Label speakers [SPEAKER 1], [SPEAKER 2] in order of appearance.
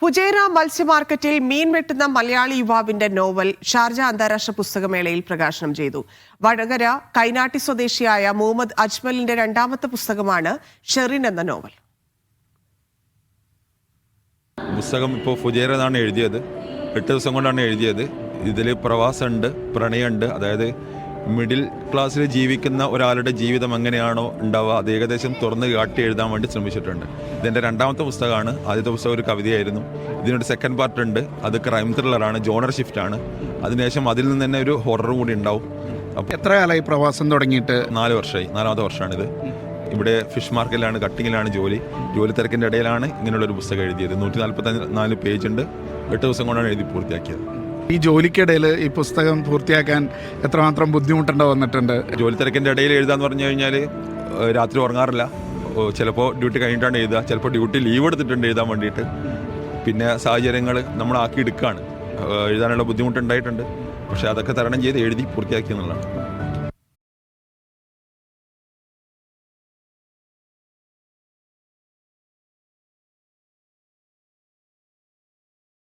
[SPEAKER 1] Fujairah മത്സ്യമാർക്കറ്റിൽ മീൻ വെട്ടുന്ന മലയാളി യുവാവിന്റെ novel Sharjah അന്താരാഷ്ട്ര പുസ്തകമേളയിൽ പ്രകാശനം ചെയ്തു. വടകര കൈനാട്ടി സ്വദേശിയായ മുഹമ്മദ് അജ്മലിന്റെ രണ്ടാമത്തെ പുസ്തകമാണ് ഷെറിൻ എന്ന നോവൽ.
[SPEAKER 2] പുസ്തകം ഇപ്പോൾ ഫുജൈറ എന്നാണ് എഴുതിയത്. 8 ദിവസം കൊണ്ടാണ് എഴുതിയത്. ഇതിൽ പ്രവാസമുണ്ട്, പ്രണയമുണ്ട്. അതായത് മിഡിൽ ക്ലാസ്സിൽ ജീവിക്കുന്ന ഒരാളുടെ ജീവിതം എങ്ങനെയാണോ ഉണ്ടാവുക അത് ഏകദേശം തുറന്ന് കാട്ടി എഴുതാൻ വേണ്ടി ശ്രമിച്ചിട്ടുണ്ട്. ഇതെൻ്റെ രണ്ടാമത്തെ പുസ്തകമാണ്. ആദ്യത്തെ പുസ്തകം ഒരു കവിതയായിരുന്നു. ഇതിനൊരു സെക്കൻഡ് പാർട്ട് ഉണ്ട്. അത് ക്രൈം ത്രില്ലറാണ്, ജോണർ ഷിഫ്റ്റാണ്. അതിനുശേഷം അതിൽ നിന്ന് തന്നെ ഒരു ഹൊറർ കൂടി ഉണ്ടാവും.
[SPEAKER 3] അപ്പോൾ എത്ര കാലമായി പ്രവാസം തുടങ്ങിയിട്ട്?
[SPEAKER 2] 4 വർഷമായി. 4ാമത്തെ വർഷമാണിത്. ഇവിടെ ഫിഷ് മാർക്കറ്റിലാണ്, കട്ടിങ്ങിലാണ് ജോലി തിരക്കിൻ്റെ ഇടയിലാണ് ഇങ്ങനെയുള്ളൊരു പുസ്തകം എഴുതിയത്. 144 പേജുണ്ട്. 8 ദിവസം കൊണ്ടാണ് എഴുതി പൂർത്തിയാക്കിയത്.
[SPEAKER 3] ഈ ജോലിക്കിടയിൽ ഈ പുസ്തകം പൂർത്തിയാക്കാൻ എത്രമാത്രം ബുദ്ധിമുട്ടുണ്ടോ വന്നിട്ടുണ്ട്?
[SPEAKER 2] ജോലി തിരക്കിൻ്റെ ഇടയിൽ എഴുതാന്ന് പറഞ്ഞു കഴിഞ്ഞാൽ രാത്രി ഉറങ്ങാറില്ല. ചിലപ്പോൾ ഡ്യൂട്ടി കഴിഞ്ഞിട്ടാണ് എഴുതുക, ചിലപ്പോൾ ഡ്യൂട്ടി ലീവ് എടുത്തിട്ടുണ്ട് എഴുതാൻ വേണ്ടിയിട്ട്. പിന്നെ സാഹചര്യങ്ങൾ നമ്മളാക്കി എടുക്കുകയാണ്. എഴുതാനുള്ള ബുദ്ധിമുട്ടുണ്ടായിട്ടുണ്ട്. പക്ഷേ അതൊക്കെ തരണം ചെയ്ത് എഴുതി പൂർത്തിയാക്കി എന്നുള്ളതാണ്.